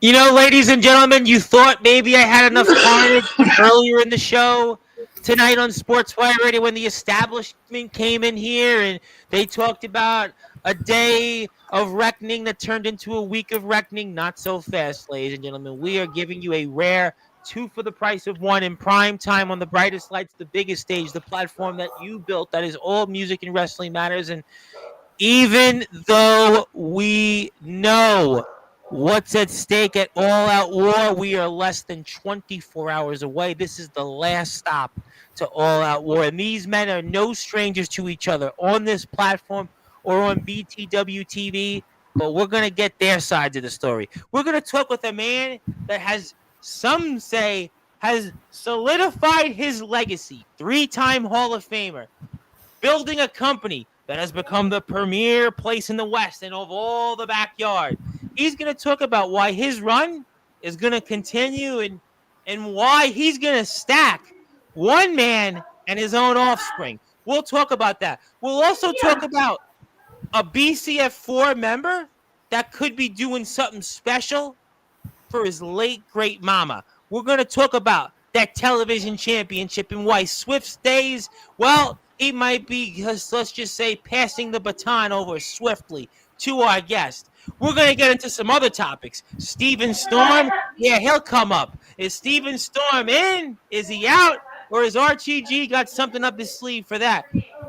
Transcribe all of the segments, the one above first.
You know, ladies and gentlemen, you thought maybe I had enough carnage earlier in the show tonight on Sportswire Radio when the establishment came in here and they talked about a day of reckoning that turned into a week of reckoning. Not so fast, ladies and gentlemen. We are giving you a rare two for the price of one in prime time on the brightest lights, the biggest stage, the platform that you built that is all music and wrestling matters. And even though we know what's at stake at All Out War, we are less than 24 hours away. This is the last stop to All Out War. And these men are no strangers to each other on this platform or on BTW TV, but we're going to get their sides of the story. We're going to talk with a man that has, some say, has solidified his legacy. Three-time Hall of Famer, building a company that has become the premier place in the West and of all the backyard. He's going to talk about why his run is going to continue and why he's going to stack one man and his own offspring. We'll talk about that. We'll also talk about a BCF4 member that could be doing something special for his late great mama. We're going to talk about that television championship and why Swift's days, well, he might be, let's just say, passing the baton over swiftly to our guest. We're going to get into some other topics. Steven Storm, yeah, he'll come up. Is Steven Storm in? Is he out? Or has RTG got something up his sleeve for that?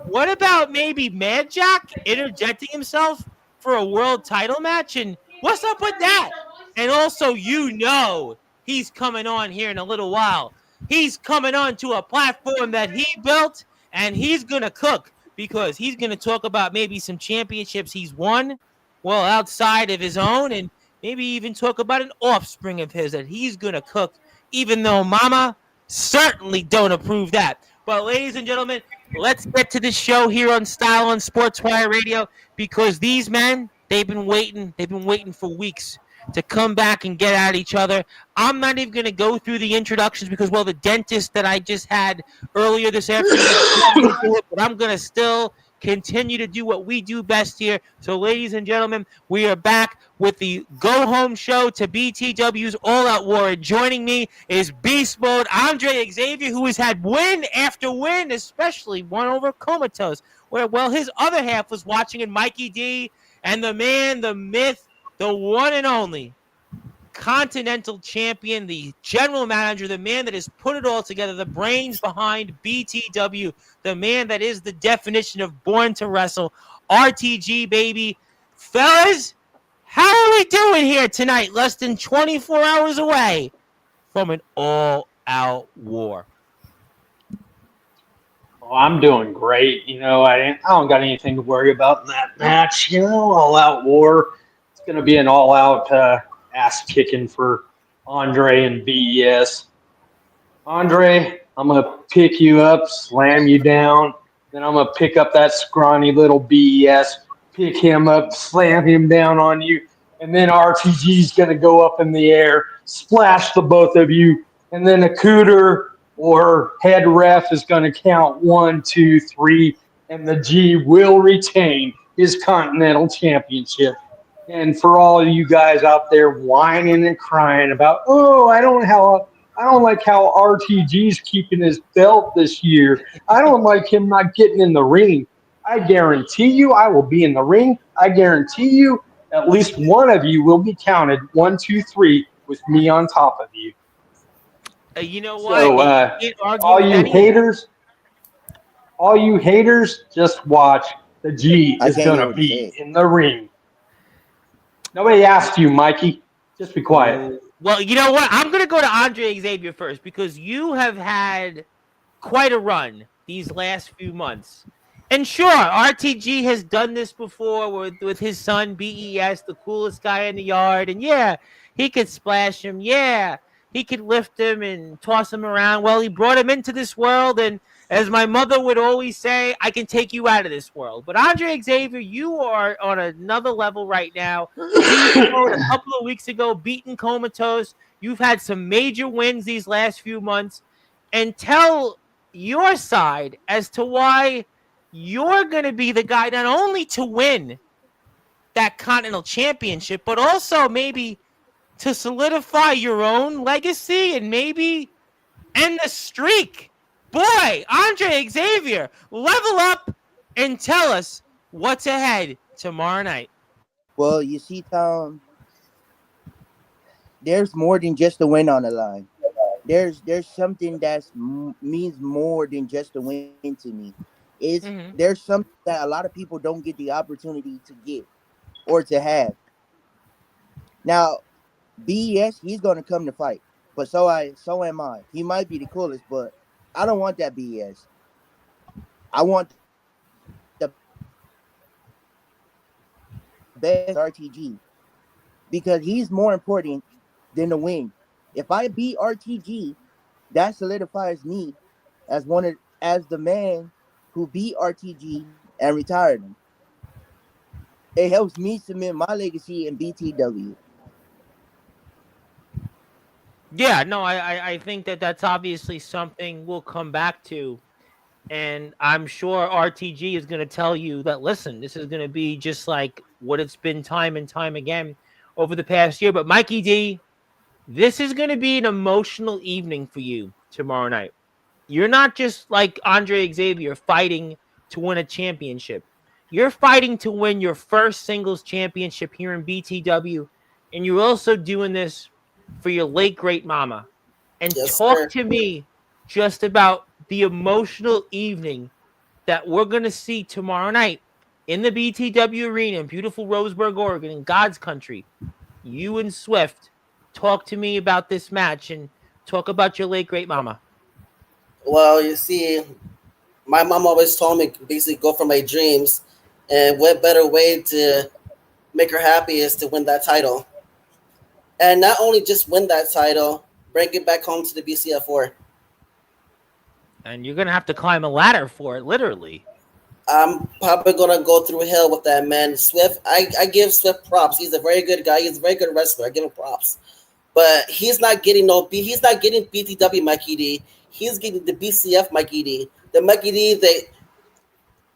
What about maybe Mad Jack interjecting himself for a world title match? And what's up with that? And also, he's coming on here in a little while. He's coming on to a platform that he built, and he's going to cook because he's going to talk about maybe some championships he's won, well, outside of his own, and maybe even talk about an offspring of his that he's going to cook, even though Mama certainly don't approve that. But, ladies and gentlemen, let's get to the show here on Style on Sportswire Radio because these men, they've been waiting for weeks to come back and get at each other. I'm not even going to go through the introductions because, well, the dentist that I just had earlier this afternoon, but I'm going to still continue to do what we do best here. So, ladies and gentlemen, we are back with the go-home show to BTW's All Out War. And joining me is Beast Mode Andre Xavier, who has had win after win, especially one over Comatose, where, well, his other half was watching in Mikey D, and the man, the myth, the one and only Continental Champion, the general manager, the man that has put it all together, the brains behind BTW, the man that is the definition of born to wrestle, RTG, baby. Fellas, how are we doing here tonight, less than 24 hours away from an all-out war? Oh, I'm doing great. I don't got anything to worry about in that match. All-out war. It's going to be an all-out ass kicking for Andre and BES. Andre, I'm going to pick you up, slam you down. Then I'm going to pick up that scrawny little BES, pick him up, slam him down on you. And then RTG's going to go up in the air, splash the both of you. And then a cooter or head ref is going to count 1, 2, 3. And the G will retain his Continental Championship. And for all of you guys out there whining and crying about, I don't like how RTG's keeping his belt this year. I don't like him not getting in the ring. I guarantee you I will be in the ring. I guarantee you at least one of you will be counted 1, 2, 3 with me on top of you. You know what? So, all you haters, just watch. The G is going to be in the ring. Nobody asked you, Mikey. Just be quiet. Well, you know what? I'm going to go to Andre Xavier first because you have had quite a run these last few months. And sure, RTG has done this before with his son, BES, the coolest guy in the yard. And yeah, he could splash him. Yeah, he could lift him and toss him around. Well, he brought him into this world. And as my mother would always say, I can take you out of this world. But Andre Xavier, you are on another level right now. A couple of weeks ago, beaten Comatose. You've had some major wins these last few months. And tell your side as to why you're going to be the guy not only to win that Continental Championship, but also maybe to solidify your own legacy and maybe end the streak? Boy, Andre Xavier, level up and tell us what's ahead tomorrow night. Well, you see, Tom, there's more than just a win on the line. There's something that means more than just a win to me. Mm-hmm. There's something that a lot of people don't get the opportunity to get or to have. Now, BES, he's gonna come to fight, but so am I. He might be the coolest, but I don't want that BES. I want the best RTG because he's more important than the win. If I beat RTG, that solidifies me as the man who beat RTG and retired him. It helps me cement my legacy in BTW. Yeah, no, I think that that's obviously something we'll come back to. And I'm sure RTG is going to tell you that, listen, this is going to be just like what it's been time and time again over the past year. But Mikey D, this is going to be an emotional evening for you tomorrow night. You're not just like Andre Xavier fighting to win a championship. You're fighting to win your first singles championship here in BTW. And you're also doing this for your late great mama. And Yes, talk sir. to me just about the emotional evening that we're going to see tomorrow night in the BTW arena in beautiful Roseburg, Oregon, in God's country. You and Swift, talk to me about this match and talk about your late great mama. Well, you see, my mom always told me basically go for my dreams, and what better way to make her happy is to win that title, and not only just win that title, bring it back home to the BCF4. And you're going to have to climb a ladder for it, literally. I'm probably gonna go through hell with that man. Swift, I give Swift props. He's a very good guy. He's a very good wrestler. I give him props, but he's not getting He's not getting BTW Mikey D. He's getting the BCF Mikey D. The Mikey D that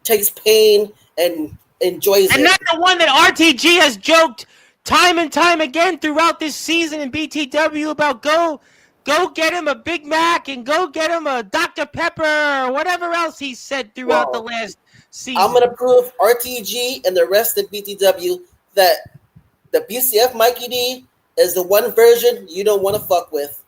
takes pain and enjoys And it. not the one that RTG has joked time and time again throughout this season in BTW about go get him a Big Mac and go get him a Dr. Pepper or whatever else he said throughout the last season. I'm gonna prove RTG and the rest of BTW that the BCF Mikey D is the one version you don't want to fuck with.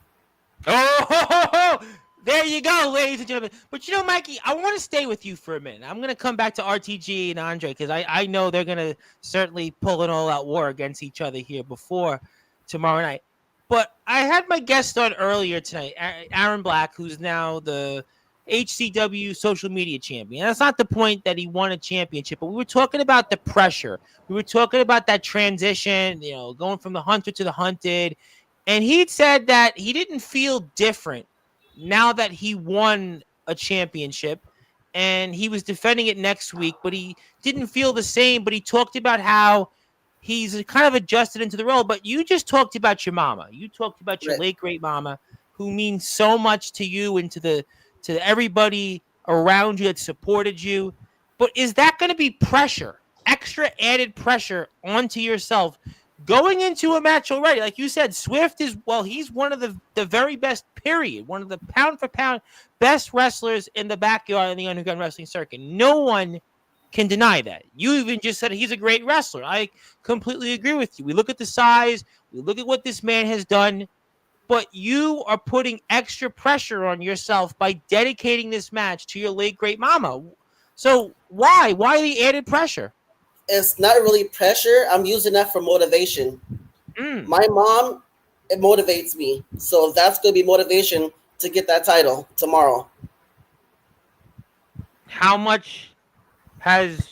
Oh, there you go, ladies and gentlemen. But you know, Mikey, I want to stay with you for a minute. I'm going to come back to RTG and Andre because I know they're going to certainly pull an all-out war against each other here before tomorrow night. But I had my guest on earlier tonight, Aaron Black, who's now the HCW social media champion. That's not the point that he won a championship, but we were talking about the pressure. We were talking about that transition, going from the hunter to the hunted. And he'd said that he didn't feel different now that he won a championship and he was defending it next week, but he didn't feel the same. But he talked about how he's kind of adjusted into the role. But you just talked about your mama. You talked about your late great mama, who means so much to you and to everybody around you that supported you. But is that going to be pressure, extra added pressure onto yourself going into a match already? Like you said, Swift he's one of the very best, period. One of the pound for pound best wrestlers in the backyard in the underground wrestling circuit. No one can deny that. You even just said he's a great wrestler. I completely agree with you. We look at the size, we look at what this man has done, but you are putting extra pressure on yourself by dedicating this match to your late great mama. So why? Why the added pressure? It's not really pressure. I'm using that for motivation. My mom, it motivates me. So that's going to be motivation to get that title tomorrow. How much has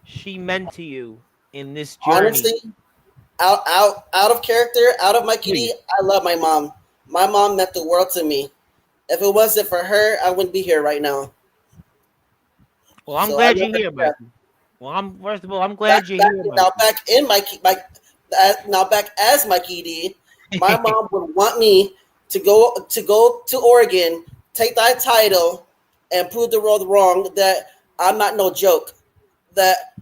she meant to you in this journey? Honestly, out of character, out of my kitty, I love my mom. My mom meant the world to me. If it wasn't for her, I wouldn't be here right now. Well, I'm glad you're here, Mikey. Well, I'm glad you're here. Now back as Mikey D, my mom would want me to go to Oregon, take that title, and prove the world wrong that I'm not no joke, that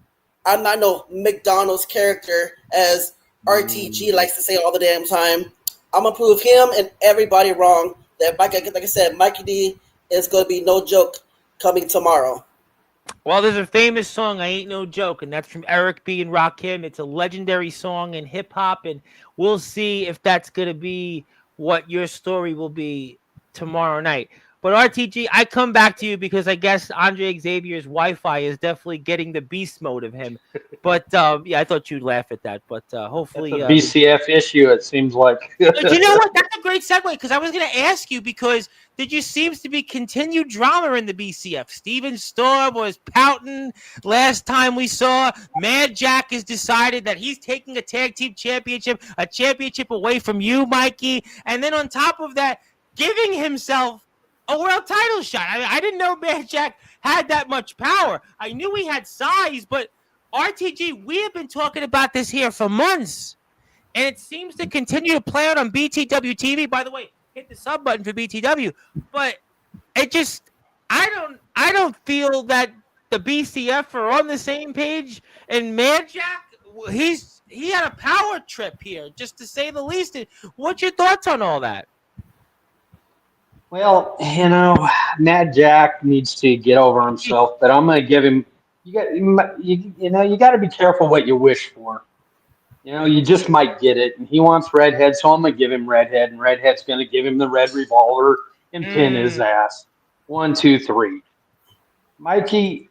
I'm not no McDonald's character as RTG likes to say all the damn time. I'm gonna prove him and everybody wrong. That like I said, Mikey D is gonna be no joke coming tomorrow. Well, there's a famous song, I Ain't No Joke, and that's from Eric B. and Rakim. It's a legendary song in hip-hop, and we'll see if that's going to be what your story will be tomorrow night. But RTG, I come back to you because I guess Andre Xavier's Wi-Fi is definitely getting the beast mode of him. But, yeah, I thought you'd laugh at that, but hopefully... That's a BCF issue, it seems like. But you know what? That's a great segue, because I was going to ask you, because there just seems to be continued drama in the BCF. Steven Storm was pouting last time we saw. Mad Jack has decided that he's taking a tag team championship, a championship away from you, Mikey. And then on top of that, giving himself a world title shot. I mean, I didn't know Mad Jack had that much power. I knew he had size, but RTG, we have been talking about this here for months. And it seems to continue to play out on BTW TV. By the way, hit the sub button for BTW. But it just, I don't feel that the BCF are on the same page. And Mad Jack, he had a power trip here, just to say the least. What's your thoughts on all that? Well, Mad Jack needs to get over himself, but I'm going to give him. You got to be careful what you wish for. You just might get it. And he wants Redhead, so I'm going to give him Redhead, and Redhead's going to give him the red revolver and pin his ass. 1, 2, 3. Mikey,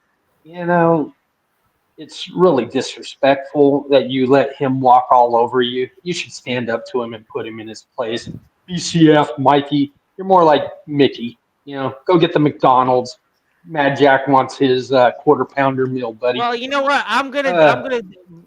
it's really disrespectful that you let him walk all over you. You should stand up to him and put him in his place. BCF, Mikey, you're more like Mickey. Go get the McDonald's. Mad Jack wants his quarter-pounder meal, buddy. Well, you know what? I'm gonna,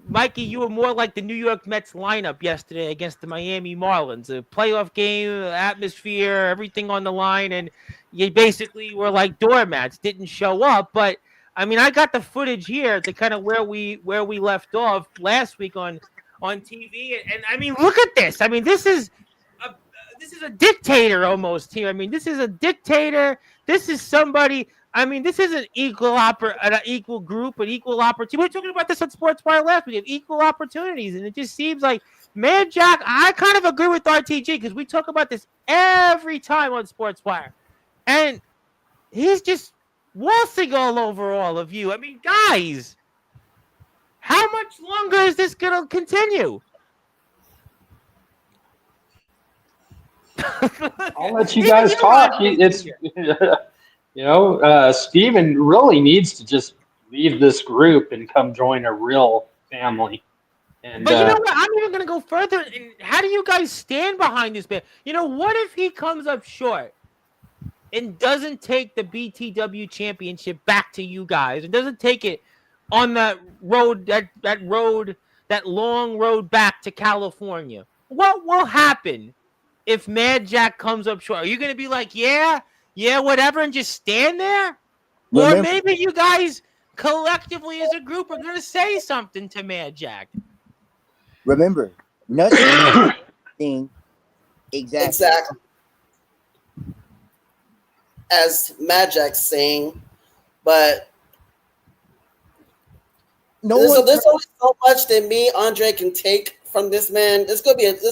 Mikey. You were more like the New York Mets lineup yesterday against the Miami Marlins. A playoff game, atmosphere, everything on the line, and you basically were like doormats. Didn't show up, but I mean, I got the footage here to kind of where we left off last week on TV, and I mean, look at this. I mean, this is a dictator almost here. I mean, this is a dictator. This is somebody. I mean, this is an equal group, an equal opportunity. We were talking about this on Sportswire last week. Equal opportunities, and it just seems like Mad Jack. I kind of agree with RTG because we talk about this every time on Sportswire, and he's just waltzing all over all of you. I mean, guys, how much longer is this going to continue? I'll let you guys talk. Steven really needs to just leave this group and come join a real family. And, but you know what? I'm even going to go further. How do you guys stand behind this man? What if he comes up short and doesn't take the BTW championship back to you guys and doesn't take it on that road, that long road back to California? What will happen if Mad Jack comes up short? Are you going to be like, yeah, whatever, and just stand there? Or maybe you guys collectively as a group are going to say something to Mad Jack. Remember, nothing exactly. As Mad Jack's saying, but there's only so much that me, Andre, can take from this man. There's going to be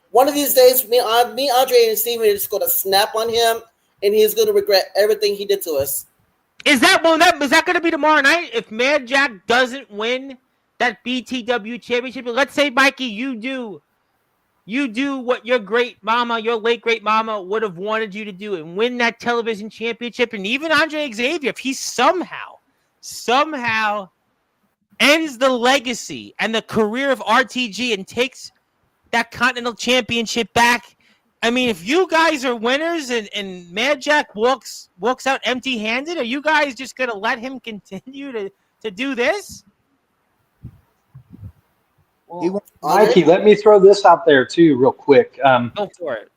one of these days, me, Andre, and Steven are just going to snap on him, and he's going to regret everything he did to us. Is that going to be tomorrow night? If Mad Jack doesn't win that BTW championship, let's say, Mikey, you do what your late great mama would have wanted you to do and win that television championship, and even Andre Xavier, if he somehow ends the legacy and the career of RTG and takes that Continental Championship back. I mean, if you guys are winners and Mad Jack walks out empty-handed, are you guys just going to let him continue to do this? Well, Mikey, let me throw this out there, too, real quick. Go for it.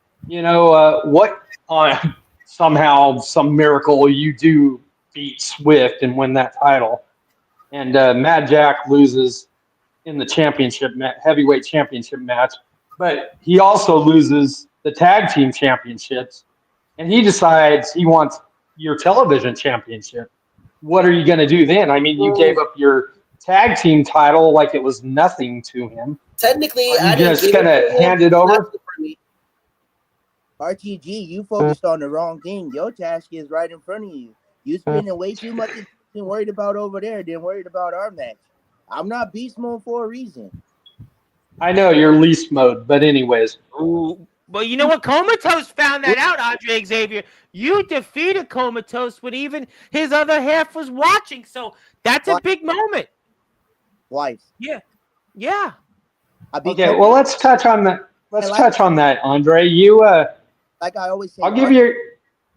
What somehow, some miracle, you do beat Swift and win that title, and Mad Jack loses in the heavyweight championship match, but he also loses the tag team championships, and he decides he wants your television championship. What are you going to do then? I mean, you gave up your tag team title like it was nothing to him, Technically, Are I you didn't just give gonna it to him. hand it It's not over? for me. RTG, you focused on the wrong thing. Your task is right in front of you. You spending way too much attention worried about over there than worried about our match. I'm not beast mode for a reason. I know you're least mode, but anyways. Ooh. Well, you know what? Comatose found that out, Andre Xavier. You defeated Comatose when even his other half was watching. So that's a Twice. big moment. Twice. Yeah. Yeah. I beat Okay, well let's touch on that. and Let's touch on that, Andre. You like I always say, I'll give Art you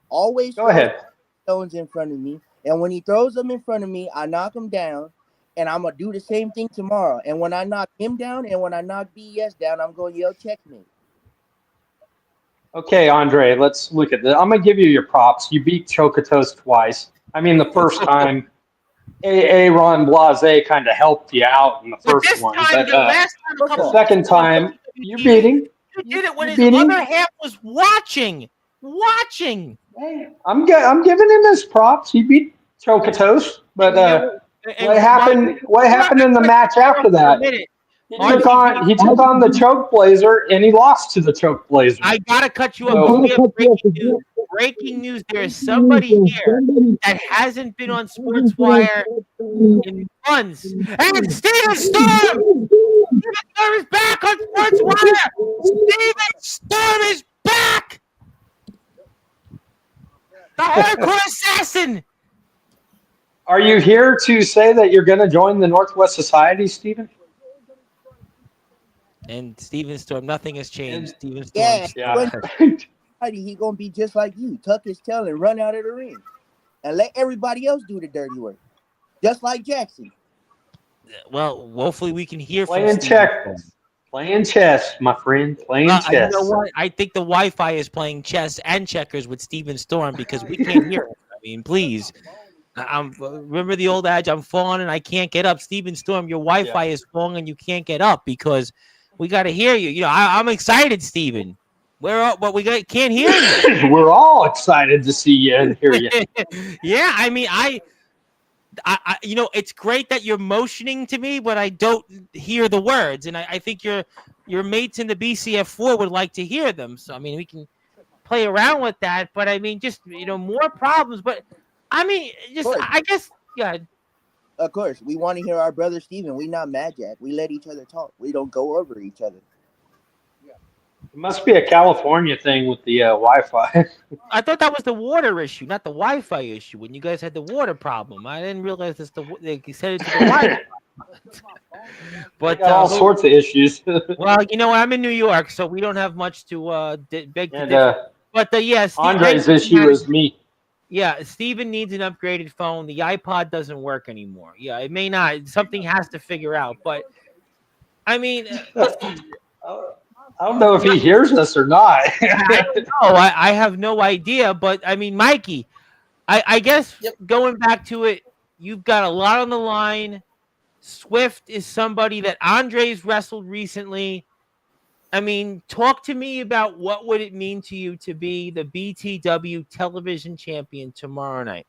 always go throws ahead. stones in front of me. And when he throws them in front of me, I knock him down. And I'm gonna do the same thing tomorrow. And when I knock him down and when I knock BS down, I'm gonna yell checkmate. Okay, Andre, let's look at this. I'm gonna give you your props. You beat Chocotos twice. I mean the first time Aaron Blase kind of helped you out in the But first this one, time, but the last time, a First the couple off, second weeks ago on time you beat WTV, him. you did it when You his beat him. other half was watching. Watching. Hey, I'm giving him his props. He beat Chocotos, And but you know, what and while happened? What hold on, happened in the match hold on after for a that? minute, He took on RTG, he took on the Choke Blazer and he lost to the Choke Blazer. I gotta cut you off because So we have breaking news. Breaking news: there is somebody here that hasn't been on Sportswire in months, and it's Steven Storm. Steven Storm is back on Sportswire. Steven Storm is back. The hardcore assassin. are you here to say that you're going to join the Northwest Society, Stephen? And Steven Storm, nothing has changed. And Steven Storm. yeah, yeah. he gonna be just like you. Tuck his tail and run out of the ring. And let everybody else do the dirty work. Just like Jackson. Well, hopefully we can hear from playing Steven check, Storm. playing chess, my friend, playing You know chess. what? I think the Wi-Fi is playing chess and checkers with Steven Storm because we can't hear him. I mean, please. Remember the old adage, I'm falling and I can't get up. Steven Storm, your Wi-Fi is falling and you can't get up because we got to hear you. You know, I'm excited, Steven. But can't hear you. We're all excited to see you and hear you. Yeah, I mean, you know, it's great that you're motioning to me, but I don't hear the words, and I think your mates in the BCF4 would like to hear them. So I mean, we can play around with that, but I mean, just more problems. But I mean, just I guess, yeah. Of course, we want to hear our brother Steven. We not mad Jack. We let each other talk. We don't go over each other. It must be a California thing with the Wi-Fi. I thought that was the water issue, not the Wi-Fi issue. When you guys had the water problem, I didn't realize they said it to the Wi-Fi. But got all sorts of issues. well, I'm in New York, so we don't have much to beg to And differ. But yeah, Andre's issue is me. Yeah, Steven needs an upgraded phone. The iPod doesn't work anymore. Yeah, it may not. Something has to figure out. But I mean, listen, I don't know if he hears us or not. I don't know. I have no idea. But I mean, Mikey, I guess going back to it, you've got a lot on the line. Swift is somebody that Andre's wrestled recently. I mean, talk to me about what would it mean to you to be the BTW television champion tomorrow night.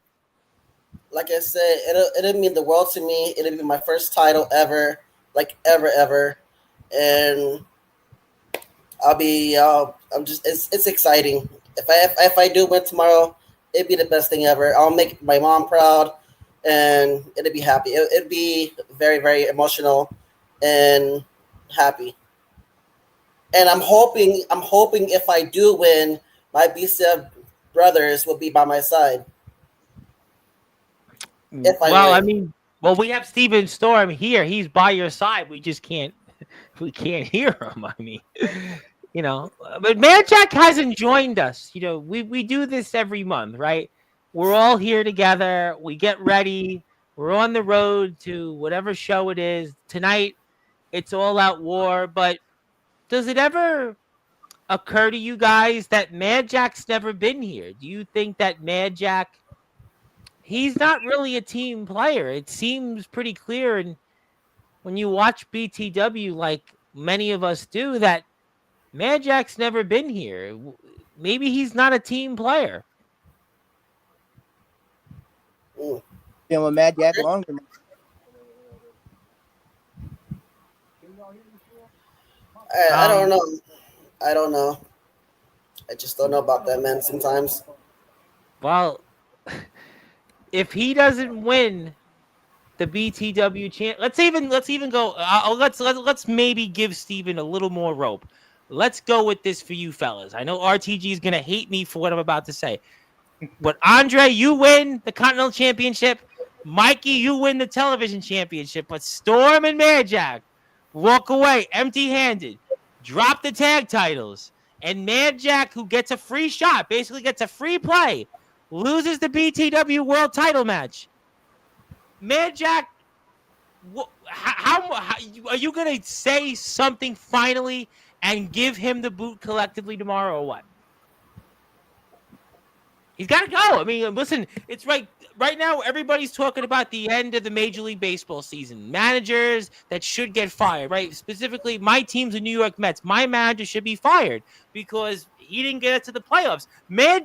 Like I said, it'll mean the world to me. It'll be my first title ever, like ever, and I'm just it's exciting. If I do win tomorrow, it'd be the best thing ever. I'll make my mom proud, and it'd be happy. It'd be very, very emotional and happy. And I'm hoping if I do win, my BCF brothers will be by my side. If I Well, win. I mean, we have Steven Storm here. He's by your side. We just can't hear him. I mean, but Mad Jack hasn't joined us. We do this every month, right? We're all here together. We get ready. We're on the road to whatever show it is. Tonight, it's All Out War. But does it ever occur to you guys that Mad Jack's never been here? Do you think that Mad Jack, he's not really a team player? It seems pretty clear, and when you watch BTW, like many of us do, that Mad Jack's never been here. Maybe he's not a team player. Been with Mad Jack longer. I don't know. I don't know. I just don't know about that man sometimes. Well, if he doesn't win the BTW champ, let's even go. Let's maybe give Steven a little more rope. Let's go with this for you fellas. I know RTG is gonna hate me for what I'm about to say, but Andre, you win the Continental Championship. Mikey, you win the television championship. But Storm and Jack walk away empty-handed, drop the tag titles, and Jack, who gets a free shot, basically gets a free play, loses the BTW World Title match. Jack, how are you gonna say something finally and give him the boot collectively tomorrow, or what? He's got to go. I mean, listen, it's right now. Everybody's talking about the end of the Major League Baseball season. Managers that should get fired, right? Specifically, my team's the New York Mets. My manager should be fired because he didn't get us to the playoffs.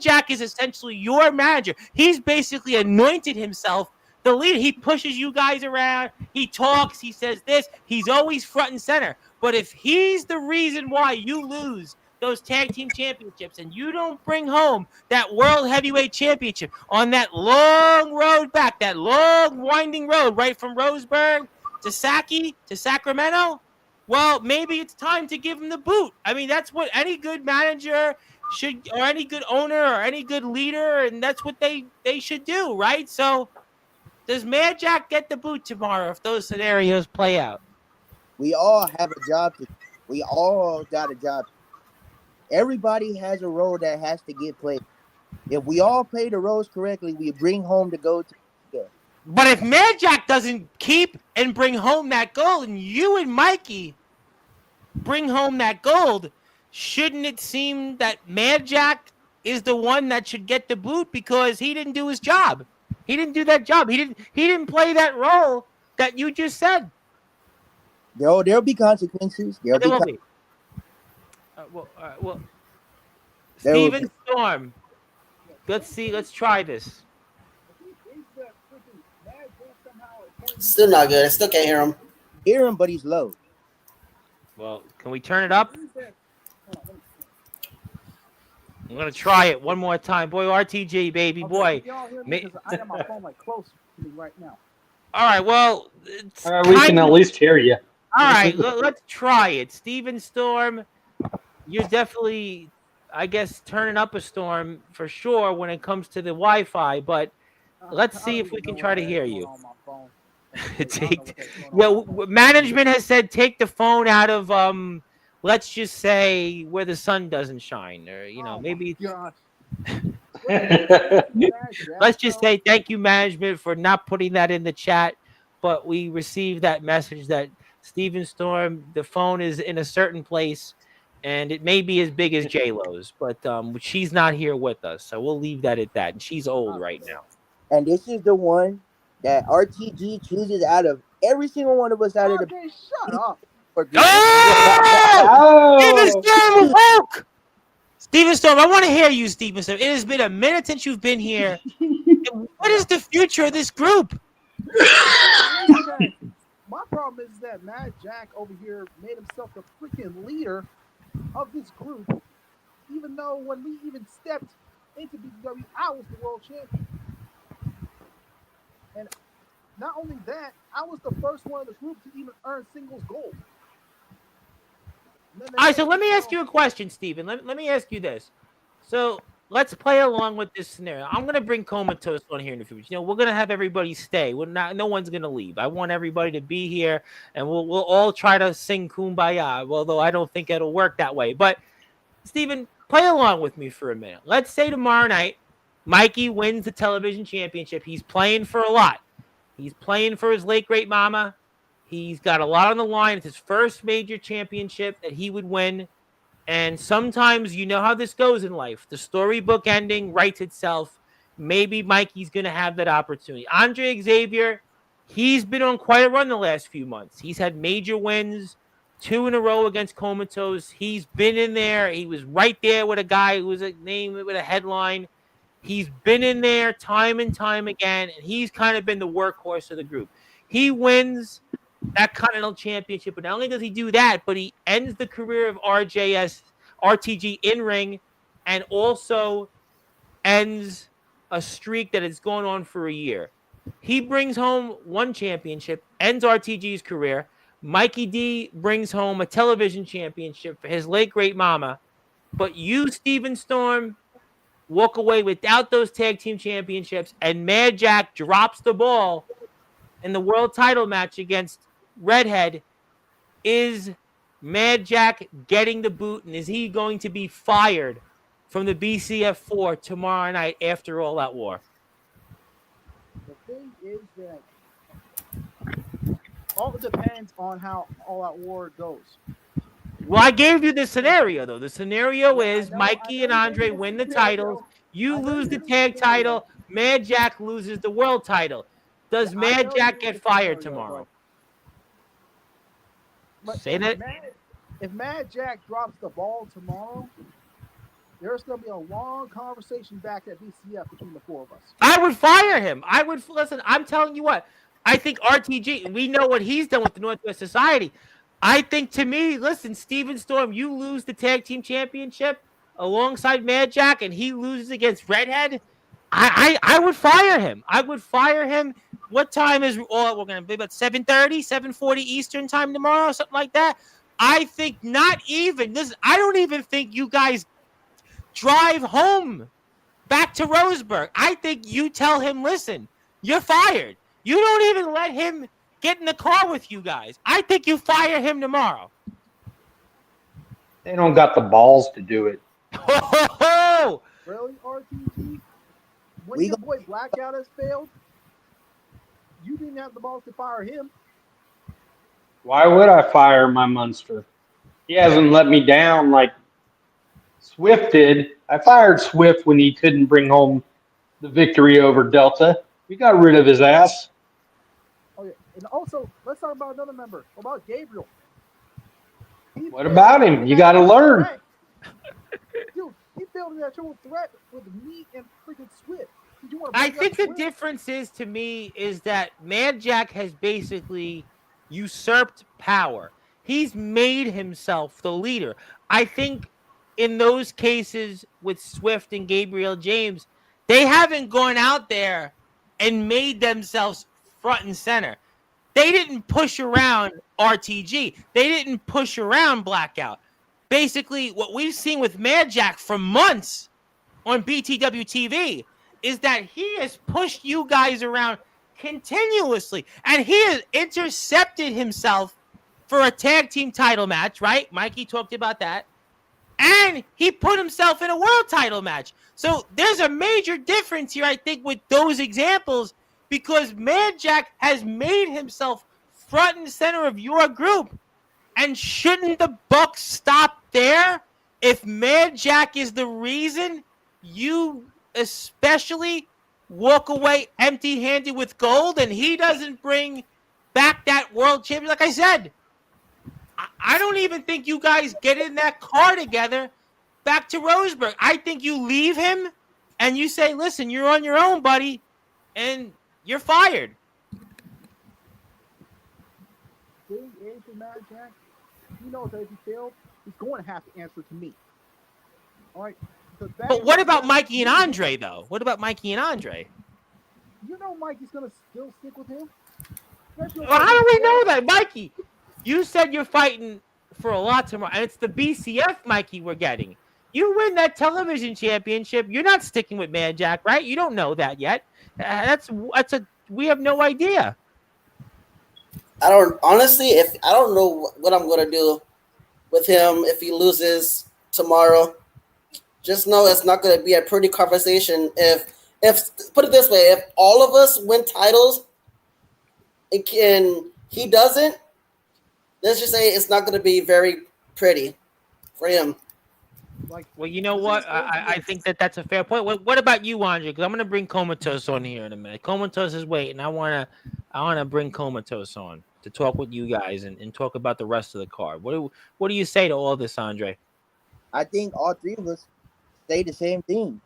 Jack is essentially your manager. He's basically anointed himself the leader. He pushes you guys around. He talks. He says this. He's always front and center. But if he's the reason why you lose those tag team championships and you don't bring home that world heavyweight championship on that long road back, that long winding road right from Roseburg to Saki to Sacramento, well, maybe it's time to give him the boot. I mean, that's what any good manager should, or any good owner or any good leader, and that's what they should do, right? So does Mad Jack get the boot tomorrow if those scenarios play out? We all have a job to. We all got a job. Everybody has a role that has to get played. If we all play the roles correctly, we bring home the gold. But if Mad Jack doesn't keep and bring home that gold, and you and Mikey bring home that gold, shouldn't it seem that Mad Jack is the one that should get the boot because he didn't do his job? He didn't do that job. He didn't play that role that you just said. There'll be consequences. There will be. Well, Steven Storm. Let's see. Let's try this. Still not good. I still can't hear him. Hear him, but he's low. Well, can we turn it up? I'm gonna try it one more time, boy. RTG, baby, boy. I got my phone like close to me right now. All right. Well, we can at least hear you. All right. Let's try it. Steven Storm, you're definitely, I guess, turning up a storm for sure when it comes to the Wi-Fi. But let's see if we can try to hear you. Management has said take the phone out of let's just say where the sun doesn't shine, or maybe. Let's just say thank you, management, for not putting that in the chat. But we received that message that Steven Storm, the phone is in a certain place, and it may be as big as J-Lo's, but she's not here with us, so we'll leave that at that. And she's old right now. And this is the one that RTG chooses out of every single one of us out of the. Shut up. Steven Storm woke! Steven Storm, I want to hear you, Steven Storm. It has been a minute since you've been here. What is the future of this group? My problem is that Mad Jack over here made himself the freaking leader of this group, even though when we even stepped into BTW, I was the world champion. And not only that, I was the first one in the group to even earn singles gold. All right, so let me ask you a question, Steven. Let me ask you this. So let's play along with this scenario. I'm going to bring Comatose on here in the future. We're going to have everybody stay. No one's going to leave. I want everybody to be here, and we'll all try to sing Kumbaya, although I don't think it'll work that way. But, Steven, play along with me for a minute. Let's say tomorrow night, Mikey wins the television championship. He's playing for a lot. He's playing for his late, great mama. He's got a lot on the line. It's his first major championship that he would win. And sometimes you know how this goes in life. The storybook ending writes itself. Maybe Mikey's going to have that opportunity. Andre Xavier, he's been on quite a run the last few months. He's had major wins, 2 in a row against Comatose. He's been in there. He was right there with a guy who was a name with a headline. He's been in there time and time again, and he's kind of been the workhorse of the group. He wins that Continental Championship. But not only does he do that, but he ends the career of RTG in ring, and also ends a streak that has gone on for a year. He brings home one championship, ends RTG's career. Mikey D brings home a television championship for his late great mama. But you, Steven Storm, walk away without those tag team championships, and Mad Jack drops the ball in the world title match against Redhead. Is Mad Jack getting the boot, and is he going to be fired from the BCF4 tomorrow night after All Out War? The thing is that all depends on how All Out War goes. Well, I gave you the scenario, though. The scenario is I Mikey know and you Andre gave me win the the scenario. titles. You I know lose you the gave me the tag scenario. title. Mad Jack loses the world title. Does I Mad know Jack you get gave me the fired scenario, tomorrow? but Say that. if Mad Jack drops the ball tomorrow, there's going to be a long conversation back at BCF between the four of us. I would fire him. I would listen. I'm telling you what. I think RTG. We know what he's done with the Northwest Society. I think, to me, listen, Steven Storm, you lose the tag team championship alongside Mad Jack, and he loses against Redhead. I would fire him. I would fire him. What time is? Oh, we're gonna be about 7:30, 7:40 Eastern time tomorrow, something like that. I think not even this. I don't even think you guys drive home back to Roseburg. I think you tell him, listen, you're fired. You don't even let him get in the car with you guys. I think you fire him tomorrow. They don't got the balls to do it. Really, RTG? When We your go- boy Blackout has failed, you didn't have the balls to fire him. Why would I fire my Munster? He hasn't let me down like Swift did. I fired Swift when he couldn't bring home the victory over Delta. We got rid of his ass. Oh yeah, and also let's talk about another member. What about Gabriel? What about him? You got to learn. Dude, he failed in that triple threat with me and freaking Swift. I think the difference is, to me, is that Mad Jack has basically usurped power. He's made himself the leader. I think in those cases with Swift and Gabriel James, they haven't gone out there and made themselves front and center. They didn't push around RTG. They didn't push around Blackout. Basically, what we've seen with Mad Jack for months on BTW TV is that he has pushed you guys around continuously, and he has intercepted himself for a tag team title match, right? Mikey talked about that. And he put himself in a world title match. So there's a major difference here, I think, with those examples, because Mad Jack has made himself front and center of your group. And shouldn't the buck stop there? If Mad Jack is the reason you especially walk away empty-handed with gold, and he doesn't bring back that world champion, like I said, I don't even think you guys get in that car together back to Roseburg. I think you leave him and you say, listen, you're on your own, buddy, and you're fired. Thing is with Mad Jack, he knows that if he failed, he's going to have to answer to me. All right. But what about Mikey and Andre, though? What about Mikey and Andre? You know Mikey's going to still stick with him? Well, how do we know that, Mikey? You said you're fighting for a lot tomorrow, and it's the BCF, Mikey, we're getting. You win that television championship, you're not sticking with Mad Jack, right? You don't know that yet. We have no idea. I don't honestly. If I don't know what I'm gonna do with him if he loses tomorrow, just know it's not gonna be a pretty conversation. If put it this way, if all of us win titles and he doesn't, let's just say it's not gonna be very pretty for him. Well, you know what? I think that's a fair point. What about you, Andre? Because I'm going to bring Comatose on here in a minute. Comatose is waiting. I want to bring Comatose on to talk with you guys and talk about the rest of the card. What do you say to all this, Andre? I think all three of us say the same thing.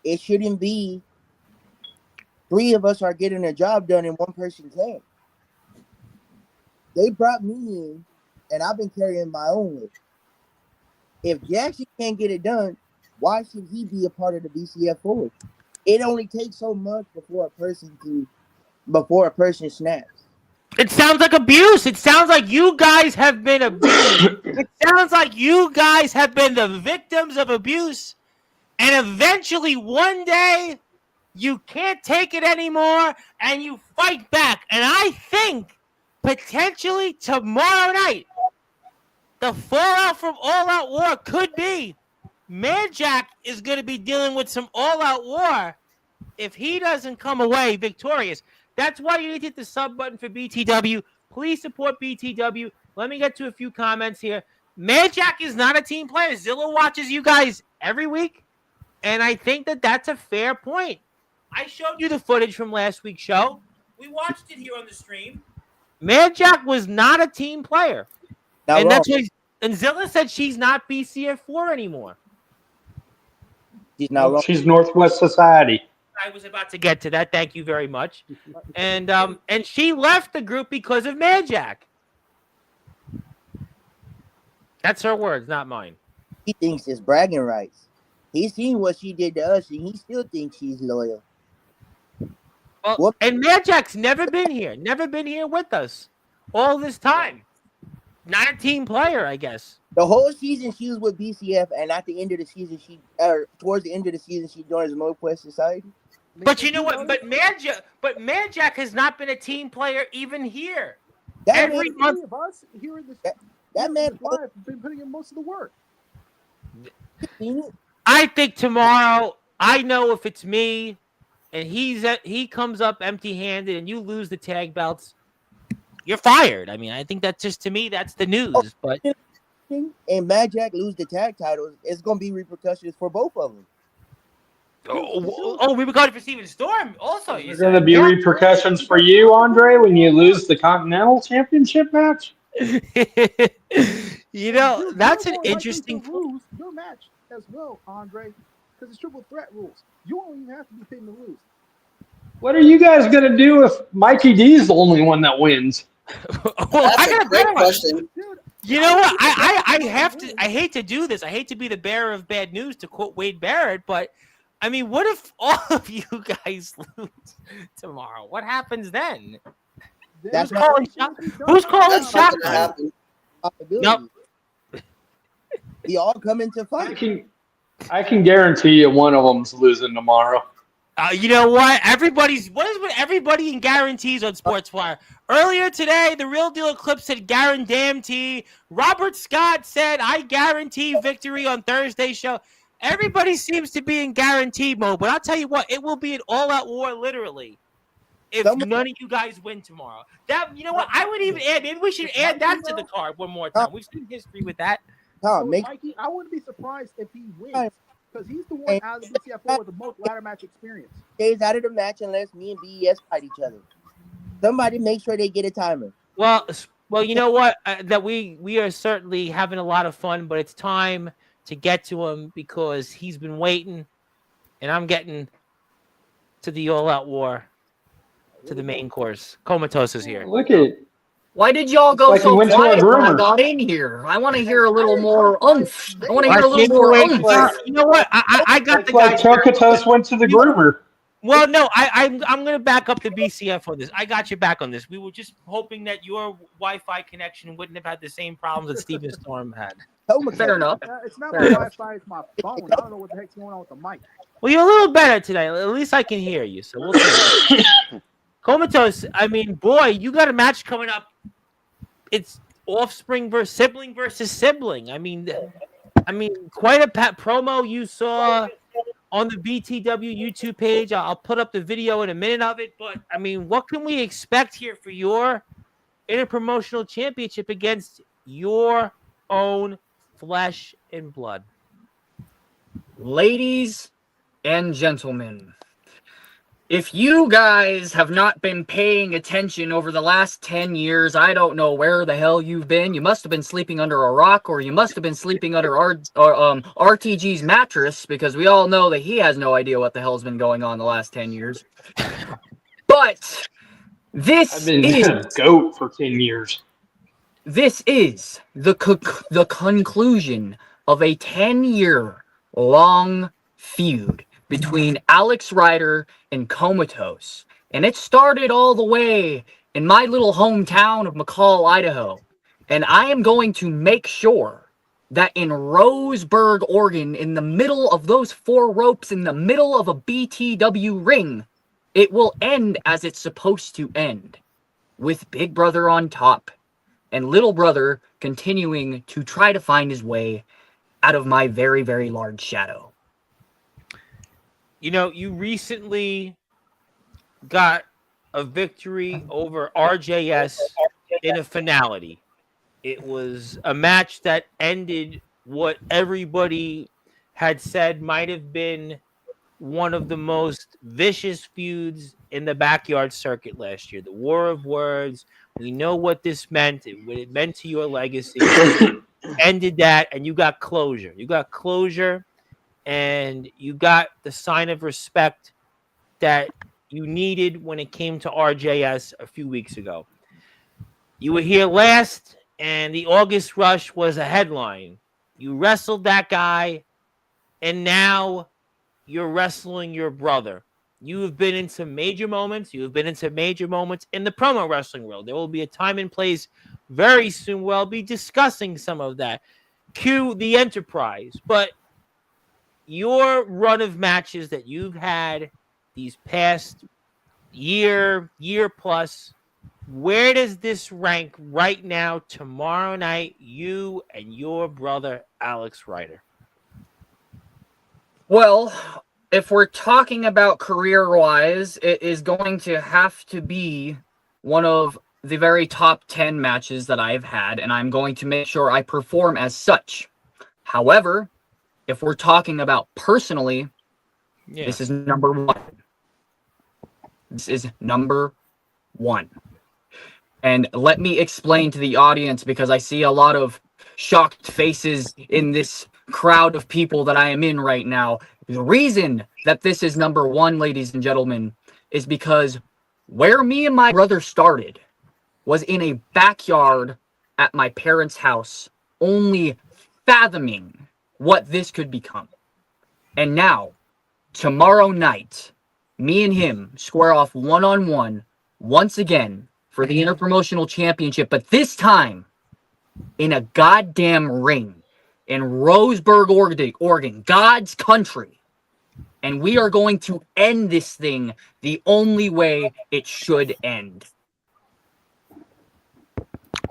It shouldn't be three of us are getting a job done in one person's hand. They brought me in, and I've been carrying my own weight. If Jackson can't get it done, why should he be a part of the BCF forward? It only takes so much before a person snaps. It sounds like abuse. It sounds like you guys have been abused. It sounds like you guys have been the victims of abuse. And eventually, one day, you can't take it anymore and you fight back. And I think potentially tomorrow night, the fallout from All Out War could be Mad Jack is going to be dealing with some All Out War if he doesn't come away victorious. That's why you need to hit the sub button for BTW. Please support BTW. Let me get to a few comments here. Mad Jack is not a team player. Zilla watches you guys every week, and I think that that's a fair point. I showed you the footage from last week's show. We watched it here on the stream. Mad Jack was not a team player. Not And wrong. that's why Zilla said she's not BCF4 anymore. She's not wrong. She's Northwest Society. I was about to get to that. Thank you very much. And she left the group because of Mad Jack. That's her words, not mine. He thinks it's bragging rights. He's seen what she did to us, and he still thinks she's loyal. Well, and Mad Jack's never been here with us all this time. Not a team player, I guess. The whole season she was with BCF, and at the end of the season, towards the end of the season, she joins Northwest Society. But you know what? But Mad Jack has not been a team player even here. That Every man, month, Of us here in this, that man, live have been putting in most of the work. seen it. I think tomorrow, I know if it's me, and he comes up empty-handed, and you lose the tag belts, you're fired. I mean, I think that's just, to me, that's the news. But And Mad Jack lose the tag titles, it's going to be repercussions for both of them. we got it for Steven Storm also. There's going to be repercussions for you, Andre, when you lose the Continental Championship match? You know, that's an You're more likely interesting to lose your match as well, Andre, because it's triple threat rules. You don't even have to be pinned to lose. What are you guys going to do if Mikey D's the only one that wins? That's a great question. Dude, You know what? I hate to do this. I hate to be the bearer of bad news, to quote Wade Barrett, but I mean, what if all of you guys lose tomorrow? What happens then? That's Who's calling That's not shots? going to happen. Nope. We all come into fight. I can guarantee you one of them's losing tomorrow. You know what? What is with everybody in guarantees on Sportswire? Earlier today, the Real Deal Eclipse said guarantee. Robert Scott said, I guarantee victory on Thursday's show. Everybody seems to be in guarantee mode, but I'll tell you what, it will be an all-out war, literally, if none of you guys win tomorrow. You know what? I would even add, maybe we should add that to the card one more time. We've seen history with that. Tom, Mikey, I wouldn't be surprised if he wins, because he's the one out of the BCF4 with the most ladder match experience. stays out of the match unless me and BES fight each other. Somebody make sure they get a timer. Well, you know what? That we are certainly having a lot of fun, but it's time to get to him because he's been waiting, and I'm getting to the all-out war, to the main course. Comatose is here. Look at it. Why did y'all go Like he so went to a quiet when I groomer. got in here? I want to hear a little more oomph. I want to hear a little more oomph. You know what? I got It's the like guys. Chocotos went to the groomer. Well, no, I'm going to back up the BCF on this. I got you back on this. We were just hoping that your Wi-Fi connection wouldn't have had the same problems that Steven Storm had. Fair enough. It's not my Wi-Fi, it's my phone. I don't know what the heck's going on with the mic. Well, you're a little better today. At least I can hear you. So we'll see. Comatose, I mean, boy, you got a match coming up. It's offspring versus sibling. I mean, quite a promo you saw on the BTW YouTube page. I'll put up the video in a minute of it. But I mean, what can we expect here for your interpromotional championship against your own flesh and blood? Ladies and gentlemen, if you guys have not been paying attention over the last 10 years, I don't know where the hell you've been. You must have been sleeping under a rock, or you must have been sleeping under RTG's mattress, because we all know that he has no idea what the hell's been going on the last 10 years. But I've been a goat for 10 years. This is the conclusion of a 10-year long feud between Alex Rider and Comatose. And it started all the way in my little hometown of McCall, Idaho. And I am going to make sure that in Roseburg, Oregon, in the middle of those 4 ropes, in the middle of a BTW ring, it will end as it's supposed to end, with Big Brother on top and Little Brother continuing to try to find his way out of my very, very large shadow. You know, you recently got a victory over RJS in a finality. It was a match that ended what everybody had said might have been one of the most vicious feuds in the backyard circuit last year. The War of Words. We know what this meant, what it meant to your legacy. Ended that, and you got closure. You got closure, and you got the sign of respect that you needed when it came to RJS a few weeks ago. You were here last, and the August Rush was a headline. You wrestled that guy, and now you're wrestling your brother. You have been in some major moments. You have been in some major moments in the promo wrestling world. There will be a time and place very soon where I'll be discussing some of that. Cue the Enterprise. But your run of matches that you've had these past year plus, where does this rank right now, tomorrow night, you and your brother, Alex Rider? Well, if we're talking about career-wise, it is going to have to be one of the very top 10 matches that I've had, and I'm going to make sure I perform as such. However, if we're talking about personally, this is number 1. This is number 1. And let me explain to the audience, because I see a lot of shocked faces in this crowd of people that I am in right now. The reason that this is number 1, ladies and gentlemen, is because where me and my brother started was in a backyard at my parents' house, only fathoming what this could become. And now, tomorrow night, me and him square off one-on-one once again for the Interpromotional Championship, but this time in a goddamn ring in Roseburg, Oregon, God's country. And we are going to end this thing the only way it should end.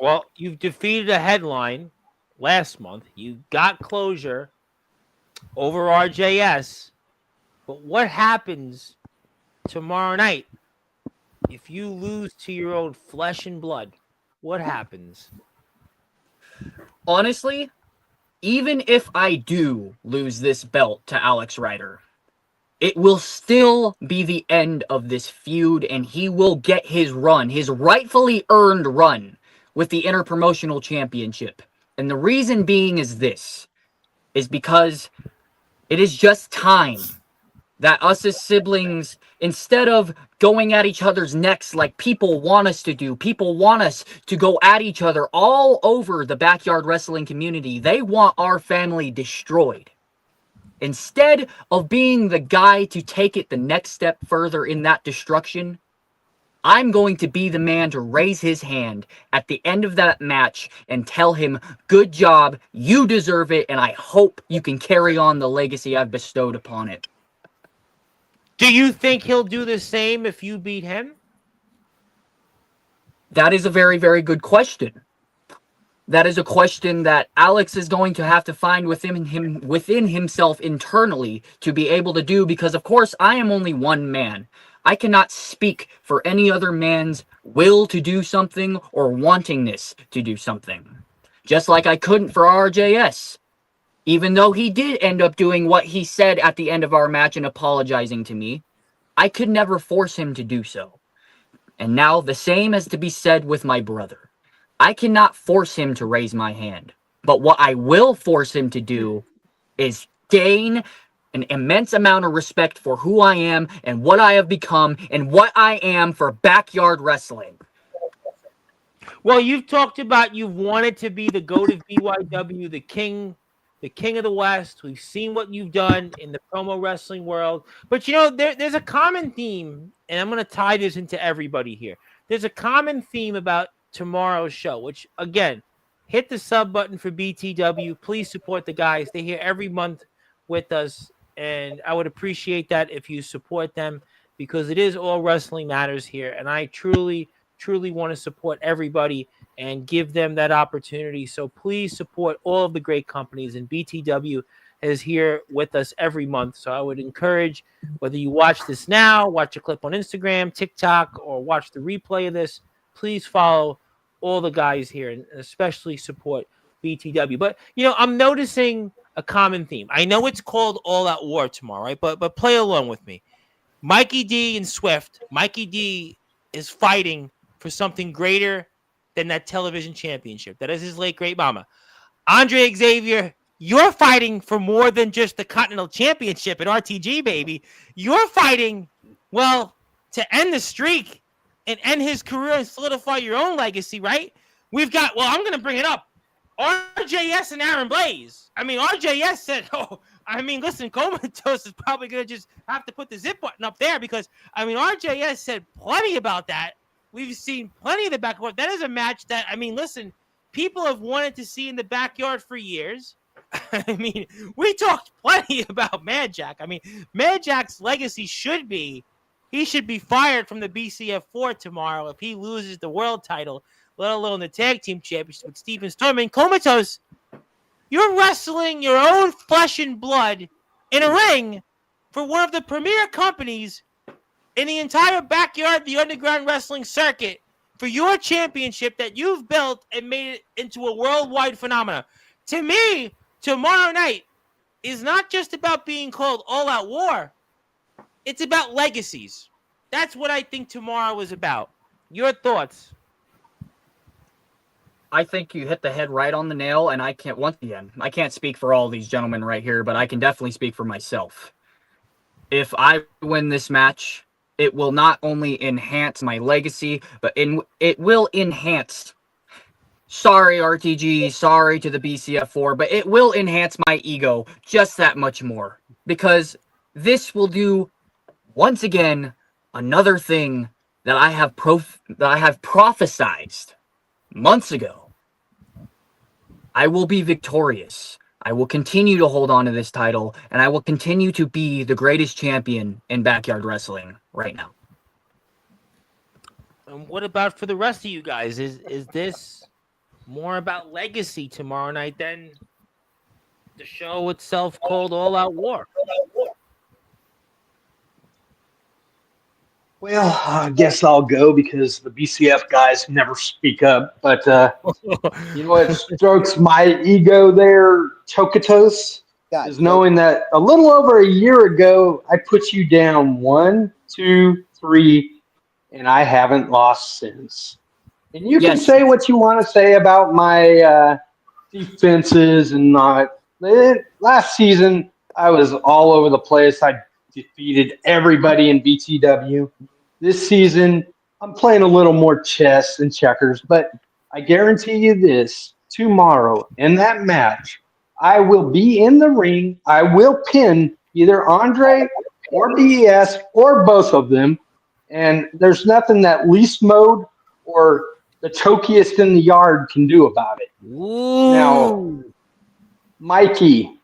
Well, you've defeated a headline last month. You got closure over RJS. But what happens tomorrow night if you lose to your own flesh and blood? What happens? Honestly, even if I do lose this belt to Alex Rider, it will still be the end of this feud, and he will get his run, his rightfully earned run, with the Interpromotional Championship. And the reason being is this, is because it is just time that us as siblings, instead of going at each other's necks like people want us to do, people want us to go at each other all over the backyard wrestling community. They want our family destroyed. Instead of being the guy to take it the next step further in that destruction, I'm going to be the man to raise his hand at the end of that match and tell him, good job, you deserve it, and I hope you can carry on the legacy I've bestowed upon it. Do you think he'll do the same if you beat him? That is a very, very good question. That is a question that Alex is going to have to find within himself internally to be able to do, because, of course, I am only one man. I cannot speak for any other man's will to do something or wantingness to do something. Just like I couldn't for RJS. Even though he did end up doing what he said at the end of our match and apologizing to me, I could never force him to do so. And now the same is to be said with my brother. I cannot force him to raise my hand. But what I will force him to do is gain an immense amount of respect for who I am and what I have become and what I am for backyard wrestling. Well, you've talked about you've wanted to be the GOAT of BYW, the king of the West. We've seen what you've done in the promo wrestling world. But there's a common theme, and I'm going to tie this into everybody here. There's a common theme about tomorrow's show, which again, hit the sub button for BTW. Please support the guys. They're here every month with us, and I would appreciate that if you support them because it is all wrestling matters here, and I truly want to support everybody and give them that opportunity. So please support all of the great companies, and BTW is here with us every month. So I would encourage, whether you watch this now, watch a clip on Instagram, TikTok, or watch the replay of this, please follow all the guys here and especially support BTW. But, I'm noticing a common theme. I know it's called All Out War tomorrow, right? But play along with me. Mikey D and Swift. Mikey D is fighting for something greater than that television championship. That is his late great mama. Andre Xavier, you're fighting for more than just the Continental Championship at RTG, baby. You're fighting, to end the streak and end his career and solidify your own legacy, right? We've got, I'm going to bring it up, RJS and Aaron Blaze. I mean, RJS said, listen, Comatose is probably going to just have to put the zip button up there because, RJS said plenty about that. We've seen plenty of the back and forth. That is a match that, listen, people have wanted to see in the backyard for years. We talked plenty about Mad Jack. Mad Jack's legacy should be, he should be fired from the BCF4 tomorrow if he loses the world title, let alone the tag team championship with Steven Storm. And Comatose, you're wrestling your own flesh and blood in a ring for one of the premier companies in the entire backyard of the underground wrestling circuit for your championship that you've built and made it into a worldwide phenomenon. To me, tomorrow night is not just about being called All Out War. It's about legacies. That's what I think tomorrow is about. Your thoughts? I think you hit the head right on the nail, and I can't speak for all these gentlemen right here, but I can definitely speak for myself. If I win this match, it will not only enhance my legacy, but it will enhance. Sorry, RTG, sorry to the BCF4, but it will enhance my ego just that much more. Because this will do, once again, another thing that I have prophesized months ago. I will be victorious. I will continue to hold on to this title, and I will continue to be the greatest champion in backyard wrestling right now. And what about for the rest of you guys? Is this more about legacy tomorrow night than the show itself called All Out War? Well, I guess I'll go because the BCF guys never speak up. But you know what strokes my ego there, Chokatos, is knowing that a little over a year ago, I put you down 1, 2, 3, and I haven't lost since. And you can say what you want to say about my defenses and not. Last season, I was all over the place. I defeated everybody in BTW. This season, I'm playing a little more chess and checkers, but I guarantee you this, tomorrow in that match, I will be in the ring. I will pin either Andre or BES or both of them, and there's nothing that Least Mode or the chokiest in the yard can do about it. Ooh. Now, Mikey,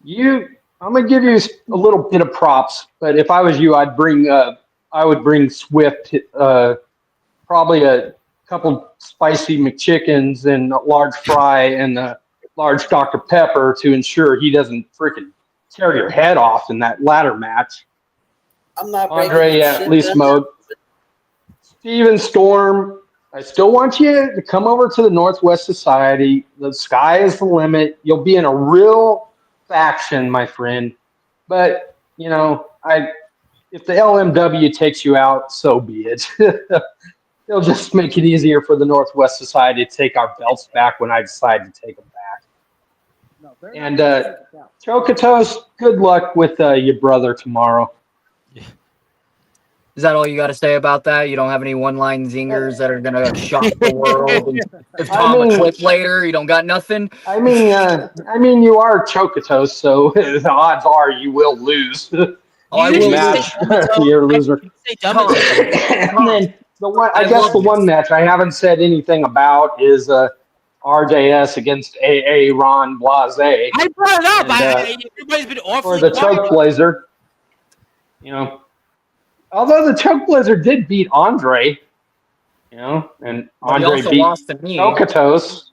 I'm gonna give you a little bit of props, but if I was you, I would bring Swift, probably a couple spicy McChickens and a large fry and a large Dr. Pepper to ensure he doesn't freaking tear your head off in that ladder match. I'm not Andre at least mode. Steven Storm, I still want you to come over to the Northwest Society. The sky is the limit. You'll be in a real faction, my friend. But, if the LMW takes you out, so be it. It'll just make it easier for the Northwest Society to take our belts back when I decide to take them back. No, and Chokatos, good luck with your brother tomorrow. Is that all you got to say about that? You don't have any one-line zingers that are gonna shock the world? And if Tom a clip later, you don't got nothing. I mean, you are Chocotos, so the odds are you will lose. Oh, I You will usually lose. say You're a loser. dumb as hell. And then I guess love the this. one match I haven't said anything about is RJS against AA Ron Blase I brought it up. And, Everybody's been for awfully the quiet. Choke Blazer. You know, although the Choke Blazer did beat Andre, and But he Andre also beat lost to me. Chocotos,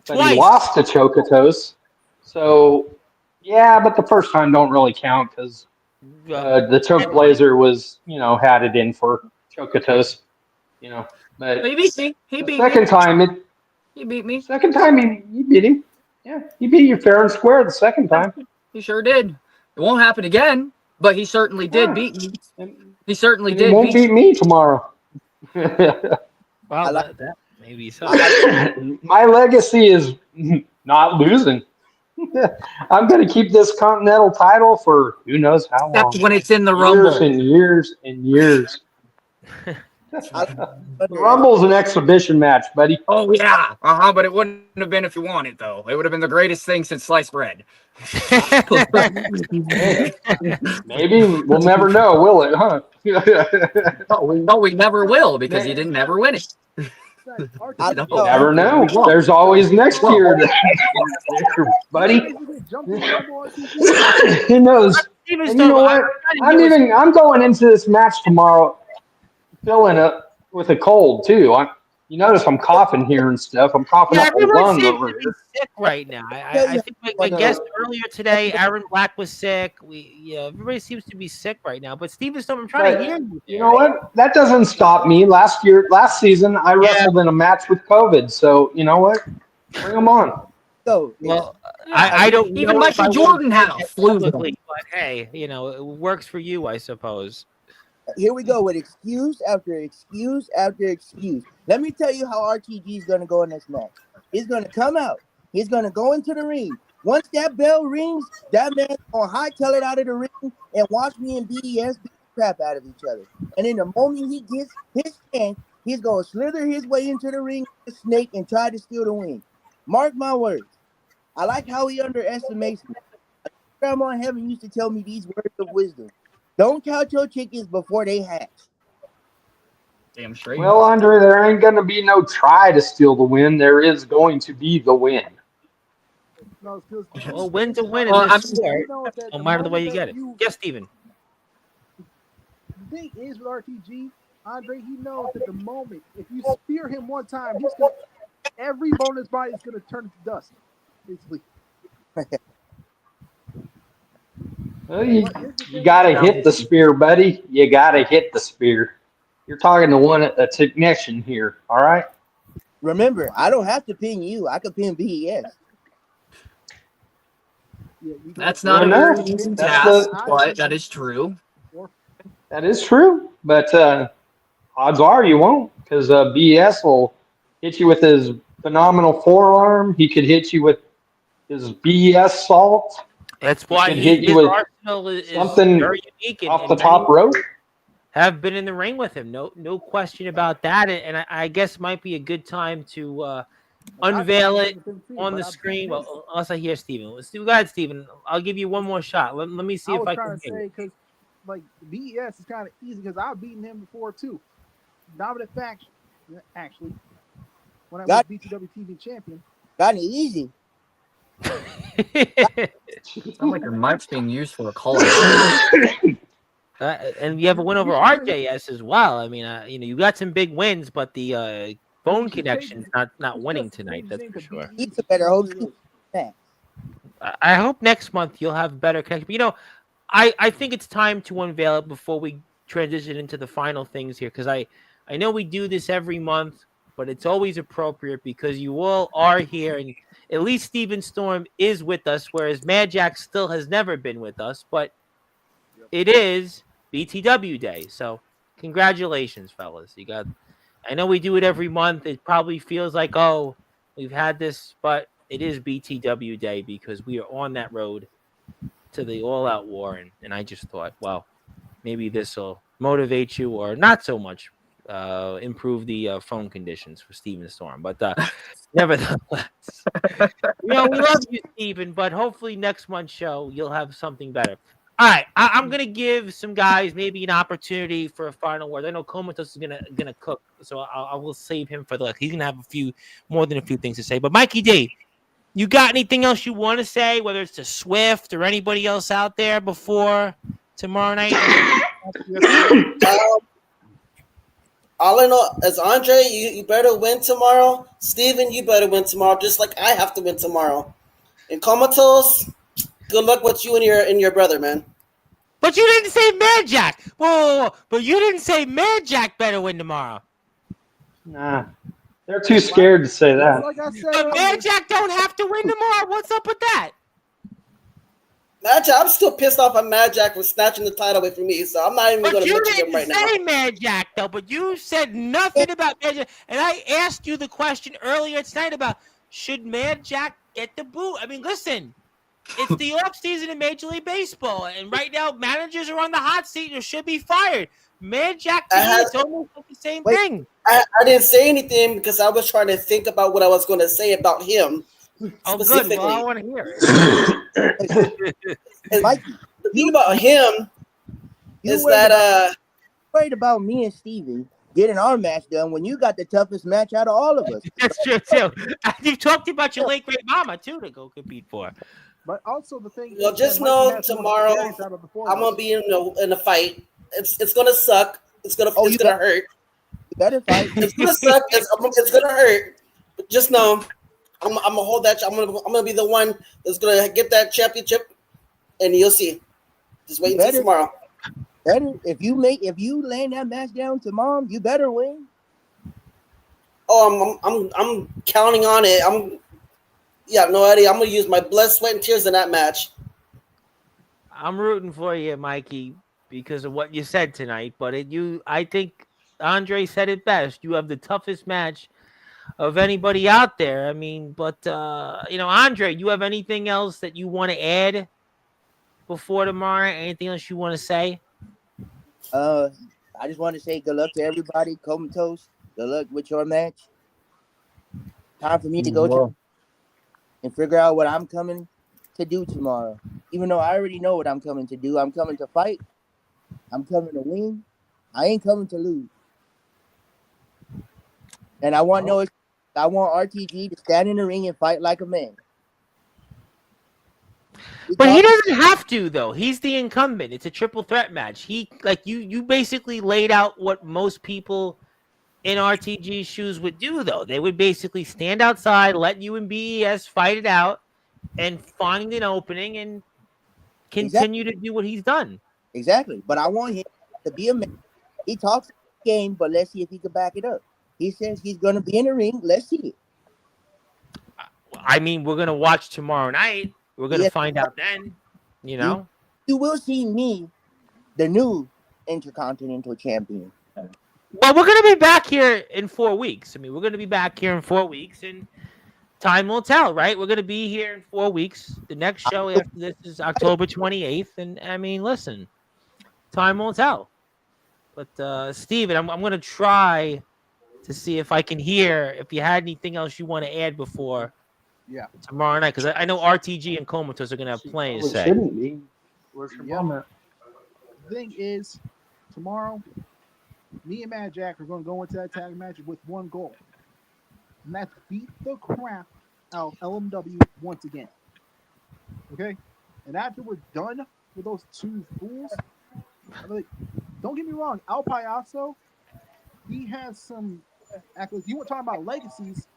but he Twice. lost to Chocotos. So, yeah, but the first time don't really count because the Choke Blazer was, had it in for Chocotos, But He beat me. He the beat second me. time, He beat me. he beat him. Yeah, he beat you fair and square the second time. He sure did. It won't happen again, but he certainly did beat me. And He certainly he did won't beat me tomorrow. Well, like- that maybe so. My legacy is not losing. I'm going to keep this Continental title for who knows how long. Except when it's in the Years Rumble. and years and years. The Rumble's an exhibition match, buddy. Oh, yeah. But it wouldn't have been if you won it, though. It would have been the greatest thing since sliced bread. Maybe we'll never know, will it? Huh? No, we never will because you didn't ever win it. I No. know. Never know. We won't. There's always next year, buddy. Who knows? And you know what? I'm going into this match tomorrow feeling with a cold too. You notice I'm coughing here and stuff. I'm coughing up my everyone lung seems over to be here. sick right now. I think my guest earlier today, Aaron Black, was sick. Everybody seems to be sick right now. But Steven Storm, I'm trying to hear you. You know what? That doesn't stop me. Last season, I wrestled in a match with COVID. So you know what? Bring them on. So, Well, I don't Even know if Michael I Jordan would has say flu. publicly, but hey, it works for you, I suppose. here we go with excuse after excuse after excuse. Let me tell you how RTG is going to go in this match. He's going to come out. He's going to go into the ring. Once that bell rings, that man's going to hightail it out of the ring and watch me and BES beat the crap out of each other. And in the moment he gets his chance, he's going to slither his way into the ring with a snake and try to steal the win. Mark my words. I like how he underestimates me. Grandma in heaven used to tell me these words of wisdom. Don't count your chickens before they hatch. Damn straight. Well, Andre, there ain't going to be no try to steal the win. There is going to be the win. Well, win's a win Well, in I'm- this sport, no matter the way you get it. Yes, Steven. The thing is with RTG, Andre, he knows that the moment if you spear him one time, he's gonna every bone in his body is gonna turn to dust. Basically. Well, you got to hit the spear, buddy. You got to hit the spear. You're talking to a technician here, all right? Remember, I don't have to pin you. I could pin BES. That's not a No, very easy that's task, but that is true. That is true, but odds are you won't because BS will hit you with his phenomenal forearm. He could hit you with his BS salt. That's why Can hit you his with arsenal is something very unique. off the top rope. Have been in the ring with him. No question about that. And I guess it might be a good time to unveil it on the screen. Well, unless I hear Steven. Let's do. Go ahead, Steven. I'll give you one more shot. Let me see if I can. I was trying to say because like BES is kind of easy because I've beaten him before too. Dominant faction, actually. When I was BTW TV champion. Got it easy. Sounds like your mic's being used for a call. And you have a win over RJS as well. I mean, you got some big wins, but the phone connection's not winning tonight. That's for sure. He's a better host. I hope next month you'll have better connection. But, I think it's time to unveil it before we transition into the final things here, because I know we do this every month, but it's always appropriate because you all are here, and at least Steven Storm is with us, whereas Mad Jack still has never been with us, but it is BTW Day. So congratulations, fellas. I know we do it every month. It probably feels like, oh, we've had this, but it is BTW Day because we are on that road to the all-out war, and I just thought, well, maybe this will motivate you, or not so much improve the phone conditions for Steven Storm. But nevertheless, we love you, Steven, but hopefully next month's show you'll have something better. All right, I'm gonna give some guys maybe an opportunity for a final word. I know Comatose is gonna cook, so I will save him for he's gonna have more than a few things to say. But Mikey D, you got anything else you want to say, whether it's to Swift or anybody else out there before tomorrow night? All I know is Andre, you better win tomorrow. Steven, you better win tomorrow, just like I have to win tomorrow. And Comatose, good luck with you and your brother, man. But you didn't say Mad Jack. Whoa. But you didn't say Mad Jack better win tomorrow. Nah, they're too scared to say that. Like I said, But Mad Jack don't have to win tomorrow. What's up with that? Mad Jack, I'm still pissed off at Mad Jack for snatching the title away from me, so I'm not even going to mention him right now. You didn't say Mad Jack, though, but you said nothing about Mad Jack. And I asked you the question earlier tonight about should Mad Jack get the boot? I mean, listen, it's the offseason in Major League Baseball, and right now managers are on the hot seat or should be fired. Mad Jack, it's almost like the same thing. I didn't say anything because I was trying to think about what I was going to say about him. Oh, good. Well, I want to hear it. The thing about him is that worried about me and Steven getting our match done when you got the toughest match out of all of us. That's true too. You've talked about your late great mama too to go compete for. But also the thing. Well, just know tomorrow I'm gonna be in a fight. It's gonna suck. It's gonna hurt. You better fight. It's gonna suck. It's gonna hurt. But just know. I'm gonna hold that. I'm gonna be the one that's gonna get that championship, and you'll see. Just wait until tomorrow. Better if you laying that match down tomorrow, you better win. Oh, I'm counting on it. No idea. I'm gonna use my blood, sweat, and tears in that match. I'm rooting for you, Mikey, because of what you said tonight. But I think Andre said it best. You have the toughest match of anybody out there. I mean, but Andre, you have anything else that you want to add before tomorrow? Anything else you want to say? I just want to say good luck to everybody. Comatose, good luck with your match. Time for me to go and figure out what I'm coming to do tomorrow. Even though I already know what I'm coming to do. I'm coming to fight. I'm coming to win. I ain't coming to lose. And I want RTG to stand in the ring and fight like a man. But he doesn't have to, though. He's the incumbent. It's a triple threat match. You basically laid out what most people in RTG's shoes would do, though. They would basically stand outside, let you and BES fight it out, and find an opening and continue to do what he's done. Exactly. But I want him to be a man. He talks the game, but let's see if he can back it up. He says he's going to be in the ring. Let's see it. I mean, we're going to watch tomorrow night. We're going to find out then, You will see me, the new Intercontinental Champion. Well, we're going to be back here in 4 weeks. I mean, we're going to be back here in 4 weeks, and time will tell, right? We're going to be here in 4 weeks. The next show after this is October 28th, and, I mean, listen, time will tell. But, Steven, I'm going to try to see if I can hear if you had anything else you want to add before tomorrow night, because I know RTG and Comatose are going to have plenty to say. Shouldn't be. Where's your moment? The thing is, tomorrow, me and Mad Jack are going to go into that tag match with one goal, and that's beat the crap out of LMW once again. Okay? And after we're done with those two fools, don't get me wrong, Al Payaso, he has some accolades. You were talking about legacies.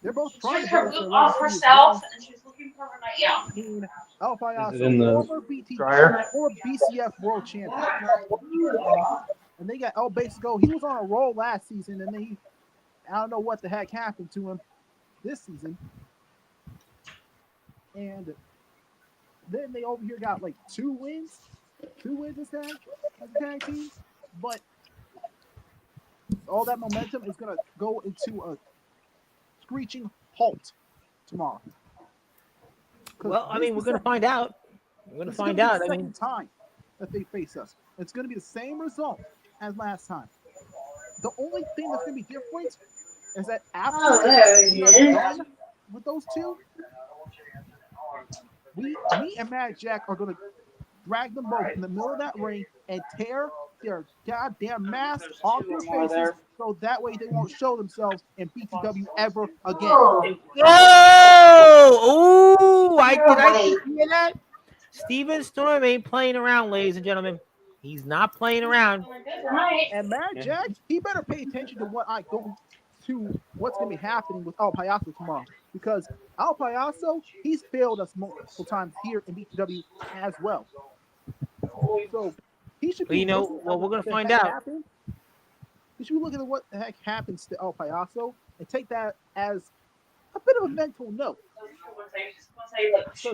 They're both trying to go off herself, and she's looking for her night. Al Payaso, former BTW or BCF world champion, and they got El Basico. He was on a roll last season, and I don't know what the heck happened to him this season. And then they over here got like 2 wins as tag teams, but all that momentum is going to go into a screeching halt tomorrow. Well, I mean, we're going to find out. We're going to find out. Time that they face us. It's going to be the same result as last time. The only thing that's going to be different is that after we are done with those two, me and Mad Jack are going to drag them both in the middle of that ring and tear their goddamn masks off their faces so that way they won't show themselves in BTW ever again. Oh, did I hear that? Steven Storm ain't playing around, ladies and gentlemen. He's not playing around. And Mad Jack, he better pay attention to what's going to be happening with El Payaso tomorrow, because El Payaso, he's failed us multiple times here in BTW as well. So he should be. We're gonna find out. He should be looking at what the heck happens to El Payaso and take that as a bit of a mental note.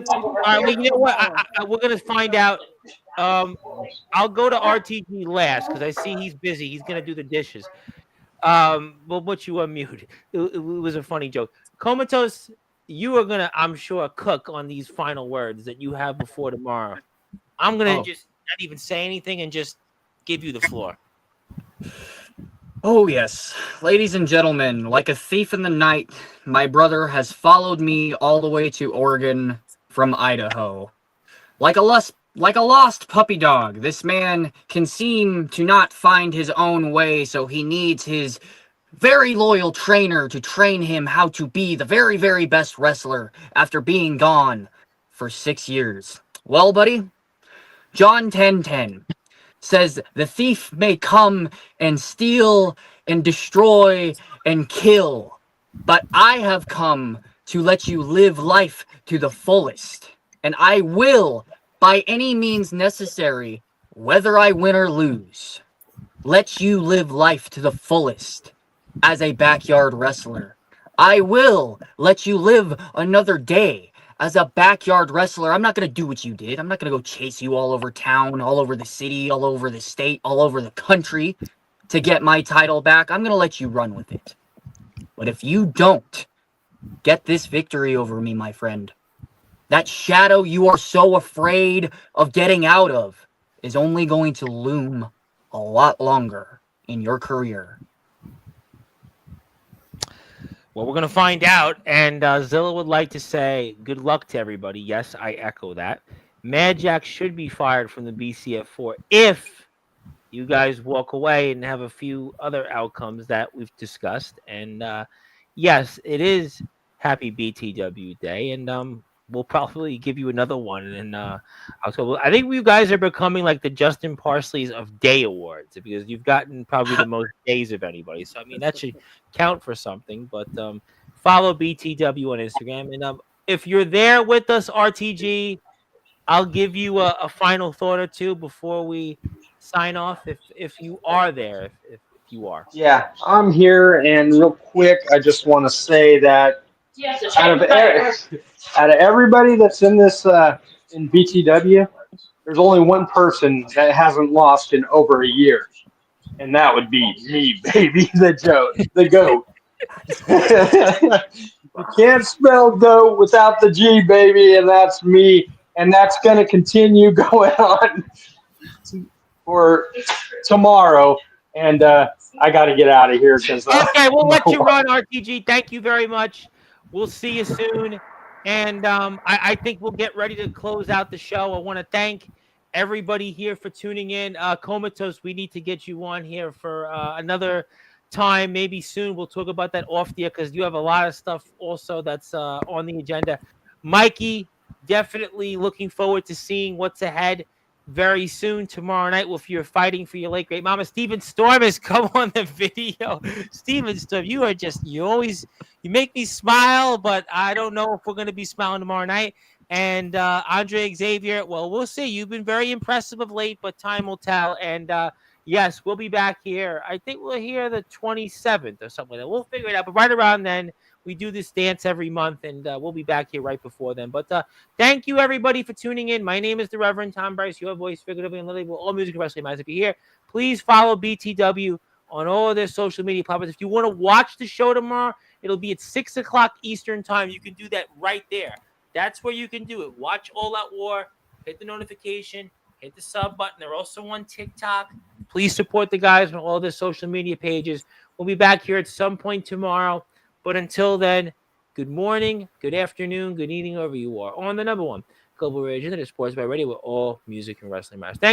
All right, well, you know what? We're gonna find out. I'll go to RTG last because I see he's busy. He's gonna do the dishes. We'll put you on mute. It was a funny joke. Comatose, you are gonna, I'm sure, cook on these final words that you have before tomorrow. I'm gonna just not even say anything and just give you the floor. Oh, yes. Ladies and gentlemen, like a thief in the night, my brother has followed me all the way to Oregon from Idaho. Like a lost puppy dog, this man can seem to not find his own way, so he needs his very loyal trainer to train him how to be the very, very best wrestler after being gone for 6 years. Well, buddy, John 10:10 says the thief may come and steal and destroy and kill, but I have come to let you live life to the fullest, and I will, by any means necessary, whether I win or lose, let you live life to the fullest as a backyard wrestler. I will let you live another day as a backyard wrestler. I'm not going to do what you did. I'm not going to go chase you all over town, all over the city, all over the state, all over the country to get my title back. I'm going to let you run with it. But if you don't get this victory over me, my friend, that shadow you are so afraid of getting out of is only going to loom a lot longer in your career. Well, we're going to find out, and Zilla would like to say good luck to everybody. Yes, I echo that. Mad Jack should be fired from the BCF4 if you guys walk away and have a few other outcomes that we've discussed. And yes, it is Happy BTW Day, and we'll probably give you another one in October. I think you guys are becoming like the Justin Parsleys of Day Awards because you've gotten probably the most days of anybody. So, I mean, that should count for something. But follow BTW on Instagram. And if you're there with us, RTG, I'll give you a final thought or two before we sign off if you are there, if you are. Yeah, I'm here. And real quick, I just want to say that out of everybody that's in this in BTW, there's only one person that hasn't lost in over a year, and that would be me, baby, the goat. You can't spell goat without the G, baby, and that's me, and that's going to continue going on for tomorrow. And I got to get out of here. Okay, we'll let you run, RTG. Thank you very much. We'll see you soon. And I think we'll get ready to close out the show. I want to thank everybody here for tuning in. Comatose, we need to get you on here for another time, maybe soon. We'll talk about that off the air because you have a lot of stuff also that's on the agenda. Mikey, definitely looking forward to seeing what's ahead very soon tomorrow night. Well, if you're fighting for your late great mama, Steven Storm has come on the video. Steven Storm, you make me smile, but I don't know if we're going to be smiling tomorrow night. And Andre Xavier, well, we'll see. You've been very impressive of late, but time will tell. And yes, we'll be back here. I think we're here the 27th or something like that. We'll figure it out. But right around then, we do this dance every month, and we'll be back here right before then. But thank you, everybody, for tuning in. My name is the Reverend Tom Bryce, your voice, figuratively and literally, all music and wrestling matters. If you're here, please follow BTW on all of their social media platforms. If you want to watch the show tomorrow, it'll be at 6 o'clock Eastern time. You can do that right there. That's where you can do it. Watch All Out War, hit the notification, Hit the sub button. They're also on TikTok. Please support the guys on all their social media pages. We'll be back here at some point tomorrow. But until then, good morning, good afternoon, good evening, wherever you are. On the number one global radio, that is Sportswire Radio, with all music and wrestling matters. Thank